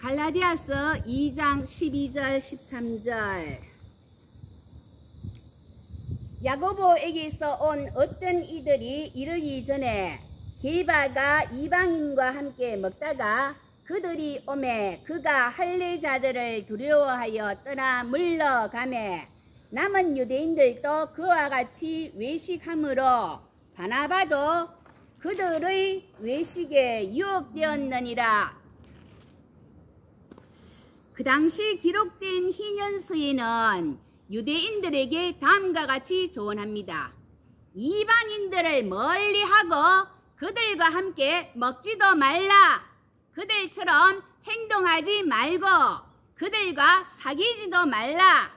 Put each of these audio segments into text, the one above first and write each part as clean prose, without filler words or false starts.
갈라디아서 2장 12절 13절. 야고보에게서 온 어떤 이들이 이르기 전에 게바가 이방인과 함께 먹다가 그들이 오매 그가 할례자들을 두려워하여 떠나 물러가매 남은 유대인들도 그와 같이 외식함으로 바나바도 그들의 외식에 유혹되었느니라. 그 당시 기록된 희년서에는 유대인들에게 다음과 같이 조언합니다. 이방인들을 멀리하고 그들과 함께 먹지도 말라. 그들처럼 행동하지 말고 그들과 사귀지도 말라.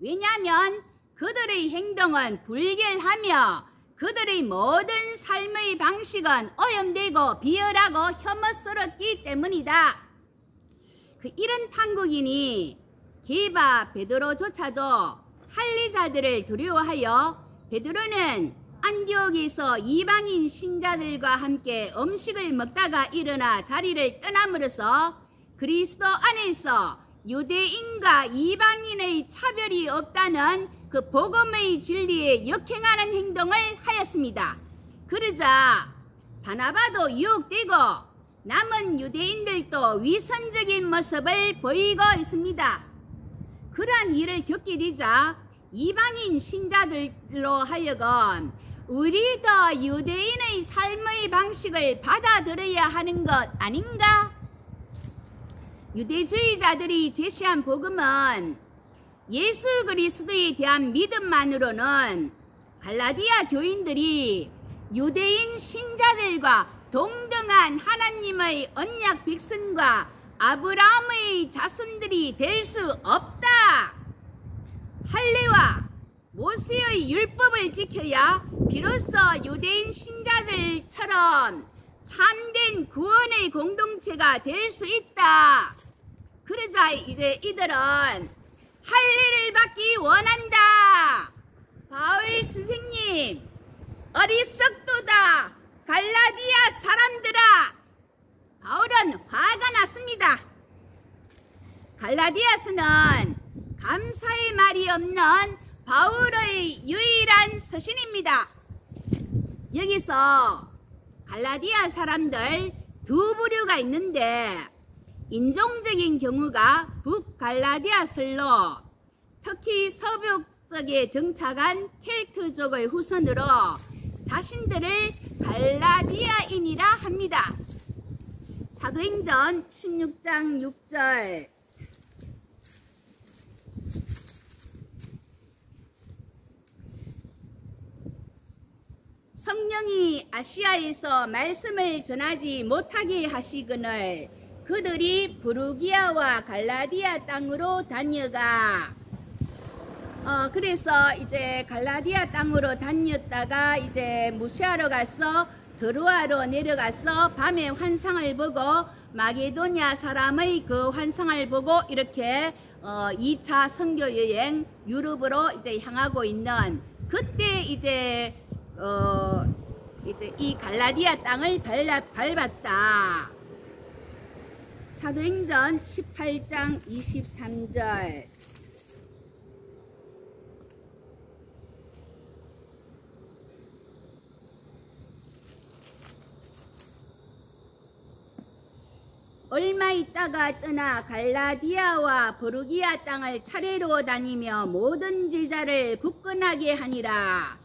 왜냐하면 그들의 행동은 불결하며 그들의 모든 삶의 방식은 오염되고 비열하고 혐오스럽기 때문이다. 이런 판국이니 게바 베드로조차도 할례자들을 두려워하여 베드로는 안디옥에서 이방인 신자들과 함께 음식을 먹다가 일어나 자리를 떠남으로써 그리스도 안에서 유대인과 이방인의 차별이 없다는 그 복음의 진리에 역행하는 행동을 하였습니다. 그러자 바나바도 유혹되고 남은 유대인들도 위선적인 모습을 보이고 있습니다. 그러한 일을 겪게 되자 이방인 신자들로 하여금 우리도 유대인의 삶의 방식을 받아들여야 하는 것 아닌가? 유대주의자들이 제시한 복음은 예수 그리스도에 대한 믿음만으로는 갈라디아 교인들이 유대인 신자들과 동등한 하나님의 언약 백성과 아브라함의 자손들이 될 수 없다. 할례와 모세의 율법을 지켜야 비로소 유대인 신자들처럼 참된 구원의 공동체가 될 수 있다. 그러자 이제 이들은 할례를 받기 원한다. 바울 선생님, 어리석도다. 갈라디아 사람들아. 바울은 화가 났습니다. 갈라디아서는 감사의 말이 없는 바울의 유일한 서신입니다. 여기서 갈라디아 사람들 두 부류가 있는데 인종적인 경우가 북갈라디아설로 특히 서부 쪽에 정착한 켈트족의 후손으로 자신들을 갈라디아인이라 합니다. 사도행전 16장 6절. 성령이 아시아에서 말씀을 전하지 못하게 하시거늘 그들이 부르기아와 갈라디아 땅으로 다녀가. 그래서 이제 갈라디아 땅으로 다녔다가 이제 무시아로 가서 드로아로 내려가서 밤에 환상을 보고 마게도냐 사람의 그 환상을 보고 이렇게 2차 선교 여행 유럽으로 이제 향하고 있는 그때 이제 이 갈라디아 땅을 밟았다. 사도행전 18장 23절. 얼마 있다가 떠나 갈라디아와 부르기아 땅을 차례로 다니며 모든 제자를 굳건하게 하니라.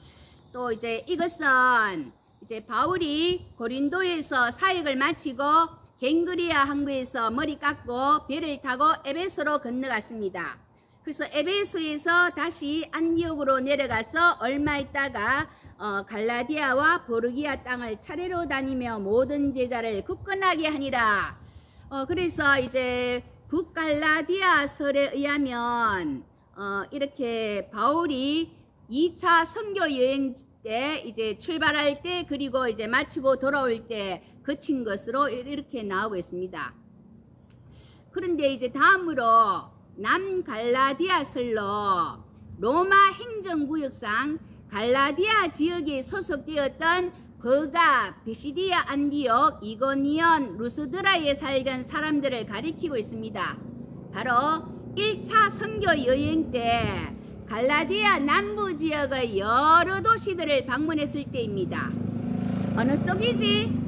또 이제 이것은 이제 바울이 고린도에서 사역을 마치고 갱그리아 항구에서 머리 깎고 배를 타고 에베소로 건너갔습니다. 그래서 에베소에서 다시 안디옥으로 내려가서 얼마 있다가 갈라디아와 부르기아 땅을 차례로 다니며 모든 제자를 굳건하게 하니라. 그래서 이제 북갈라디아설에 의하면 이렇게 바울이 2차 선교 여행 때 이제 출발할 때 그리고 이제 마치고 돌아올 때 거친 것으로 이렇게 나오고 있습니다. 그런데 이제 다음으로 남갈라디아설로 로마 행정구역상 갈라디아 지역에 소속되었던 그가 비시디아, 안디옥, 이고니온, 루스드라에 살던 사람들을 가리키고 있습니다. 바로 1차 선교 여행 때 갈라디아 남부 지역의 여러 도시들을 방문했을 때입니다. 어느 쪽이지?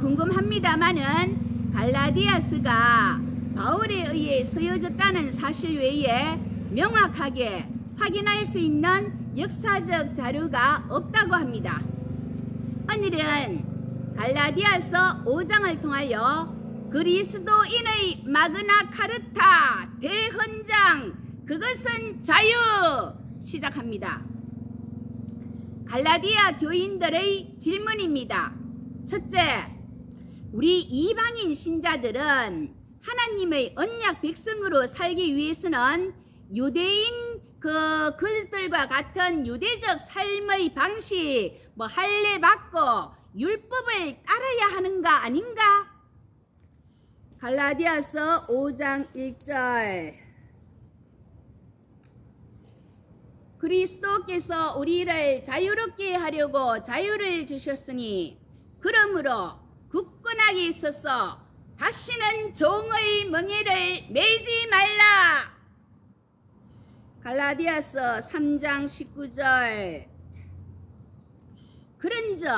궁금합니다만은 갈라디아스가 바울에 의해 쓰여졌다는 사실 외에 명확하게 확인할 수 있는 역사적 자료가 없다고 합니다. 오늘은 갈라디아서 5장을 통하여 그리스도인의 마그나 카르타 대헌장, 그것은 자유 시작합니다. 갈라디아 교인들의 질문입니다. 첫째, 우리 이방인 신자들은 하나님의 언약 백성으로 살기 위해서는 유대인 그들과 같은 유대적 삶의 방식, 할례 받고 율법을 따라야 하는가 아닌가? 갈라디아서 5장 1절. 그리스도께서 우리를 자유롭게 하려고 자유를 주셨으니 그러므로 굳건하게 있어서 다시는 종의 멍에를 매지 말라. 갈라디아서 3장 19절. 그런즉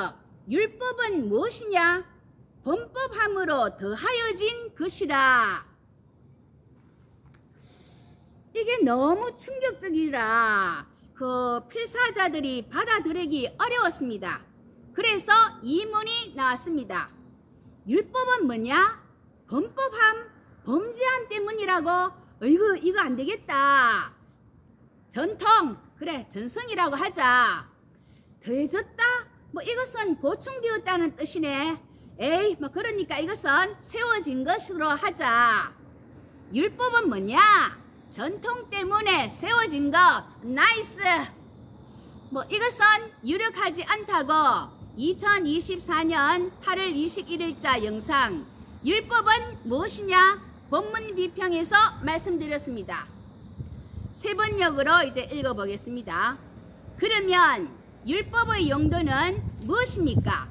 율법은 무엇이냐? 범법함으로 더하여진 것이라. 이게 너무 충격적이라 필사자들이 받아들이기 어려웠습니다. 그래서 이 문이 나왔습니다. 율법은 뭐냐? 범법함, 범죄함 때문이라고? 어이구, 이거 안 되겠다. 전통, 그래, 전성이라고 하자. 더해졌다? 이것은 보충되었다는 뜻이네. 에이, 그러니까 이것은 세워진 것으로 하자. 율법은 뭐냐? 전통 때문에 세워진 것. 나이스. 이것은 유력하지 않다고 2024년 8월 21일자 영상 율법은 무엇이냐? 본문 비평에서 말씀드렸습니다. 세 번역으로 이제 읽어보겠습니다. 그러면 율법의 용도는 무엇입니까?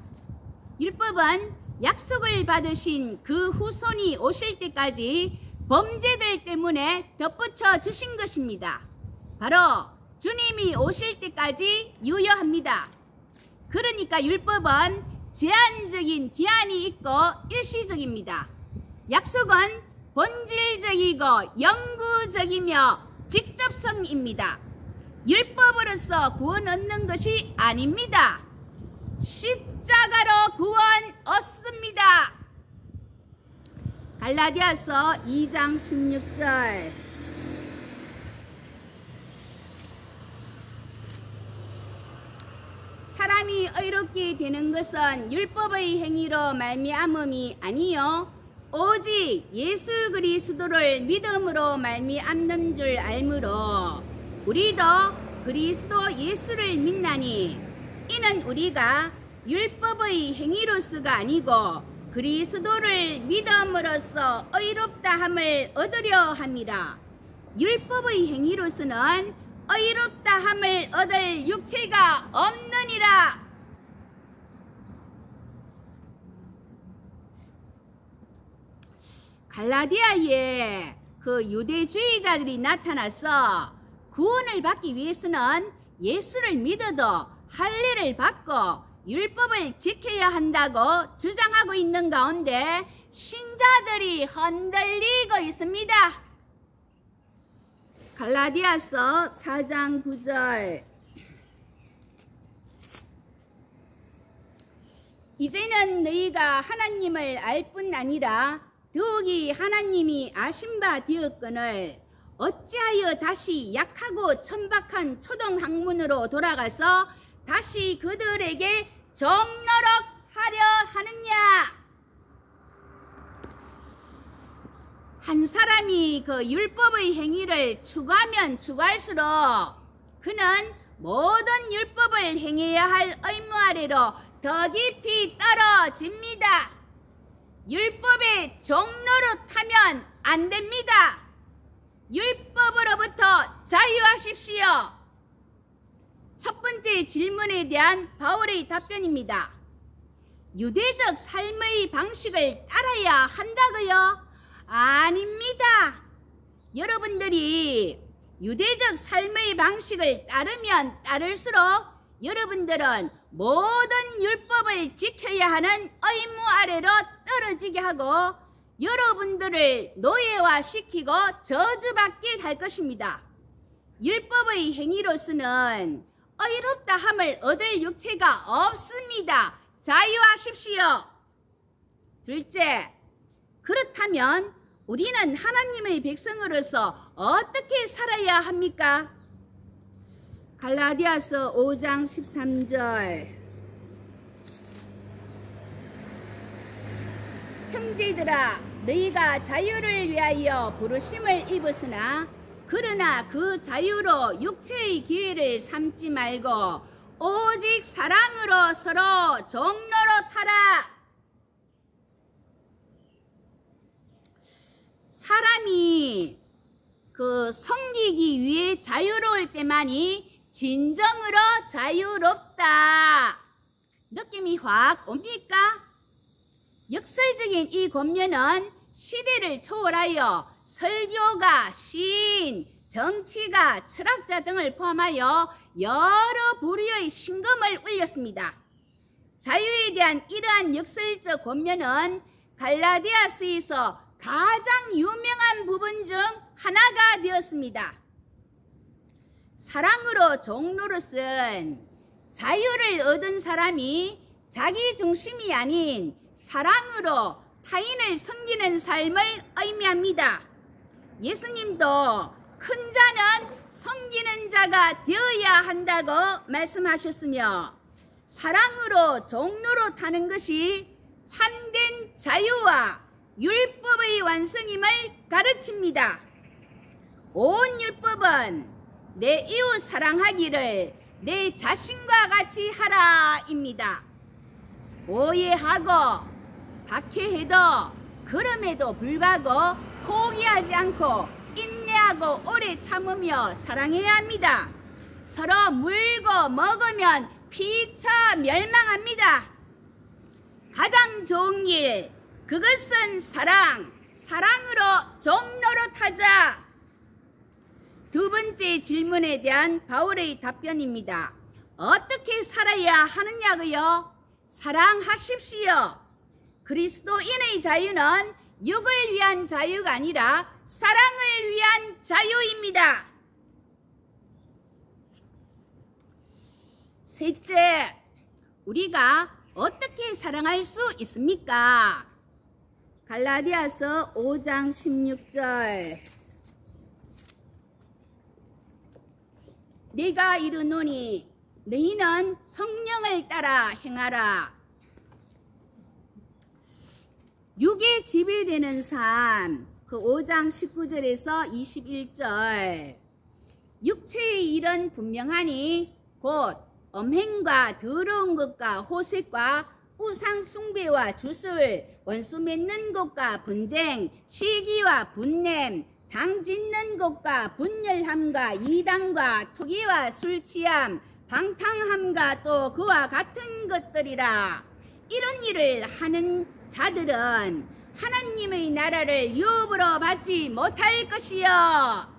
율법은 약속을 받으신 그 후손이 오실 때까지 범죄들 때문에 덧붙여 주신 것입니다. 바로 주님이 오실 때까지 유효합니다. 그러니까 율법은 제한적인 기한이 있고 일시적입니다. 약속은 본질적이고 영구적이며 직접성입니다. 율법으로서 구원 얻는 것이 아닙니다. 십자가로 구원 얻습니다. 갈라디아서 2장 16절. 사람이 의롭게 되는 것은 율법의 행위로 말미암음이 아니요 오직 예수 그리스도를 믿음으로 말미암는 줄 알므로 우리도 그리스도 예수를 믿나니 이는 우리가 율법의 행위로서가 아니고 그리스도를 믿음으로써 의롭다함을 얻으려 함이라. 율법의 행위로서는 의롭다함을 얻을 육체가 없느니라. 갈라디아에 유대주의자들이 나타나서 구원을 받기 위해서는 예수를 믿어도 할례를 받고 율법을 지켜야 한다고 주장하고 있는 가운데 신자들이 흔들리고 있습니다. 갈라디아서 4장 9절. 이제는 너희가 하나님을 알 뿐 아니라 더욱이 하나님이 아신 바 되었거늘 어찌하여 다시 약하고 천박한 초등학문으로 돌아가서 다시 그들에게 정노력 하려 하느냐. 한 사람이 율법의 행위를 추구하면 추구할수록 그는 모든 율법을 행해야 할 의무 아래로 더 깊이 떨어집니다. 율법의 종노릇하면 안 됩니다. 율법으로부터 자유하십시오. 첫 번째 질문에 대한 바울의 답변입니다. 유대적 삶의 방식을 따라야 한다고요? 아닙니다. 여러분들이 유대적 삶의 방식을 따르면 따를수록 여러분들은 모든 율법을 지켜야 하는 의무 아래로 떨어지게 하고 여러분들을 노예화시키고 저주받게 할 것입니다. 율법의 행위로서는 의롭다 함을 얻을 육체가 없습니다. 자유하십시오. 둘째, 그렇다면 우리는 하나님의 백성으로서 어떻게 살아야 합니까? 갈라디아서 5장 13절. 형제들아, 너희가 자유를 위하여 부르심을 입었으나 그러나 그 자유로 육체의 기회를 삼지 말고 오직 사랑으로 서로 종로로 타라. 사람이 섬기기 위해 자유로울 때만이 진정으로 자유롭다. 느낌이 확 옵니까? 역설적인 이 권면은 시대를 초월하여 설교가, 시인, 정치가, 철학자 등을 포함하여 여러 부류의 신금을 울렸습니다. 자유에 대한 이러한 역설적 권면은 갈라디아서에서 가장 유명한 부분 중 하나가 되었습니다. 사랑으로 종로릇은 자유를 얻은 사람이 자기 중심이 아닌 사랑으로 타인을 섬기는 삶을 의미합니다. 예수님도 큰 자는 섬기는 자가 되어야 한다고 말씀하셨으며 사랑으로 종로로 타는 것이 참된 자유와 율법의 완성임을 가르칩니다. 온 율법은 내 이웃 사랑하기를 내 자신과 같이 하라입니다. 오해하고 박해해도 그럼에도 불구하고 포기하지 않고 인내하고 오래 참으며 사랑해야 합니다. 서로 물고 먹으면 피차 멸망합니다. 가장 좋은 길, 그것은 사랑, 사랑으로 종로로 타자. 두 번째 질문에 대한 바울의 답변입니다. 어떻게 살아야 하느냐고요? 사랑하십시오. 그리스도인의 자유는 육을 위한 자유가 아니라 사랑을 위한 자유입니다. 셋째, 우리가 어떻게 사랑할 수 있습니까? 갈라디아서 5장 16절. 내가 이르노니 너희는 성령을 따라 행하라. 육에 지배되는 삶, 그 5장 19절에서 21절. 육체의 일은 분명하니 곧 음행과 더러운 것과 호색과 우상 숭배와 주술, 원수 맺는 것과 분쟁, 시기와 분냄, 당 짓는 것과 분열함과 이단과 투기와 술취함, 방탕함과 또 그와 같은 것들이라. 이런 일을 하는 자들은 하나님의 나라를 유업으로 받지 못할 것이요.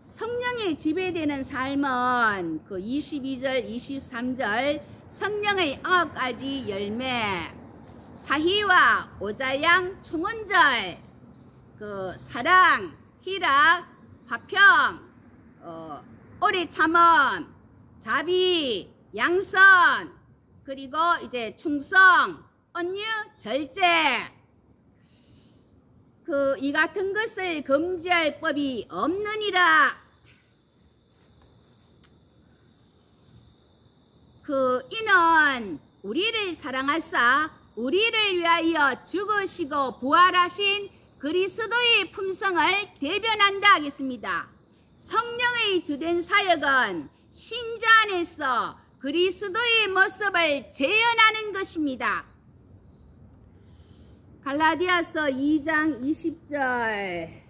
성령에 지배되는 삶은 그 22절, 23절 성령의 9가지 열매, 사희와 오자양, 충언절, 그 사랑, 희락, 화평, 오래 참음, 자비, 양선, 그리고 이제 충성, 언유, 절제. 이 같은 것을 금지할 법이 없느니라. 이는 우리를 사랑하사 우리를 위하여 죽으시고 부활하신 그리스도의 품성을 대변한다 하겠습니다. 성령의 주된 사역은 신자 안에서 그리스도의 모습을 재현하는 것입니다. 갈라디아서 2장 20절.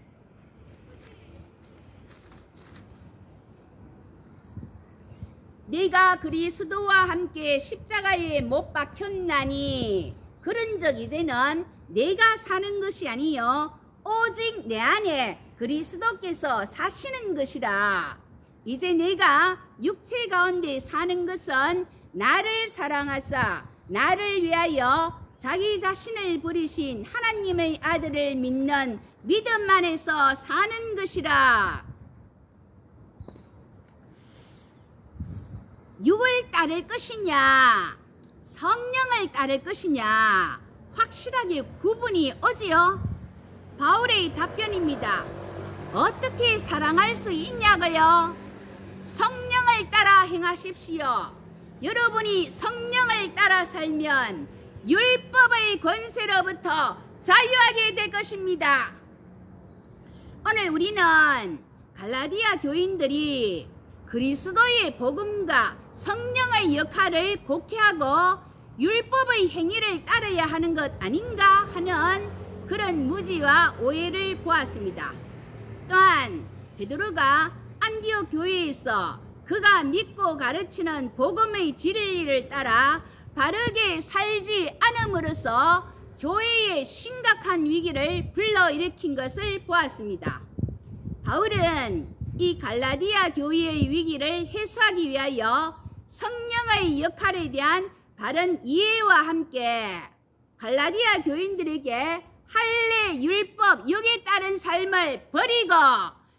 내가 그리스도와 함께 십자가에 못 박혔나니 그런 적 이제는 내가 사는 것이 아니요 오직 내 안에 그리스도께서 사시는 것이라. 이제 내가 육체 가운데 사는 것은 나를 사랑하사 나를 위하여 자기 자신을 버리신 하나님의 아들을 믿는 믿음 안에서 사는 것이라. 육을 따를 것이냐 성령을 따를 것이냐 확실하게 구분이 오지요. 바울의 답변입니다. 어떻게 사랑할 수 있냐고요? 성령을 따라 행하십시오. 여러분이 성령을 따라 살면 율법의 권세로부터 자유하게 될 것입니다. 오늘 우리는 갈라디아 교인들이 그리스도의 복음과 성령의 역할을 곡해하고 율법의 행위를 따라야 하는 것 아닌가 하는 그런 무지와 오해를 보았습니다. 또한 베드로가 안디옥 교회에서 그가 믿고 가르치는 복음의 진리를 따라 바르게 살지 않음으로써 교회의 심각한 위기를 불러일으킨 것을 보았습니다. 바울은 이 갈라디아 교회의 위기를 해소하기 위하여 성령의 역할에 대한 바른 이해와 함께 갈라디아 교인들에게 할례 율법 육에 따른 삶을 버리고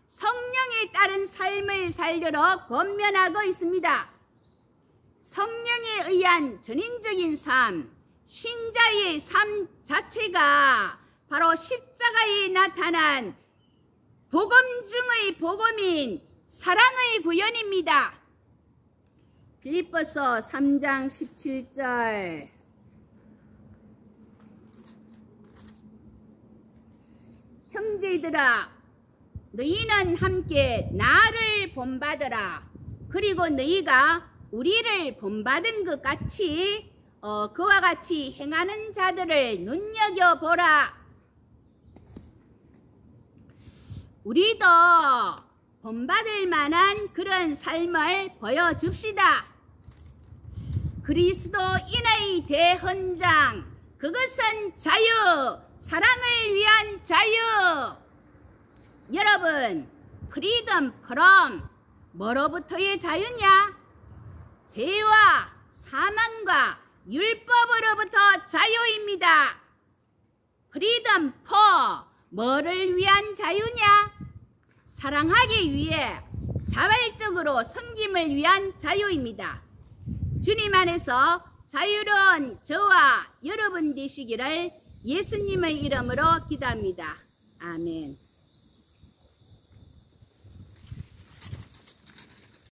성령에 따른 삶을 살도록 권면하고 있습니다. 성령에 의한 전인적인 삶, 신자의 삶 자체가 바로 십자가에 나타난 복음 중의 복음인 사랑의 구현입니다. 빌립보서 3장 17절 형제들아 너희는 함께 나를 본받으라. 그리고 너희가 우리를 본받은 것 같이 그와 같이 행하는 자들을 눈여겨보라. 우리도 본받을 만한 그런 삶을 보여줍시다. 그리스도인의 대헌장, 그것은 자유, 사랑을 위한 자유. 여러분, 프리덤 프롬 뭐로부터의 자유냐? 죄와 사망과 율법으로부터 자유입니다. 프리덤 포 뭐를 위한 자유냐? 사랑하기 위해 자발적으로 섬김을 위한 자유입니다. 주님 안에서 자유로운 저와 여러분 되시기를 예수님의 이름으로 기도합니다. 아멘.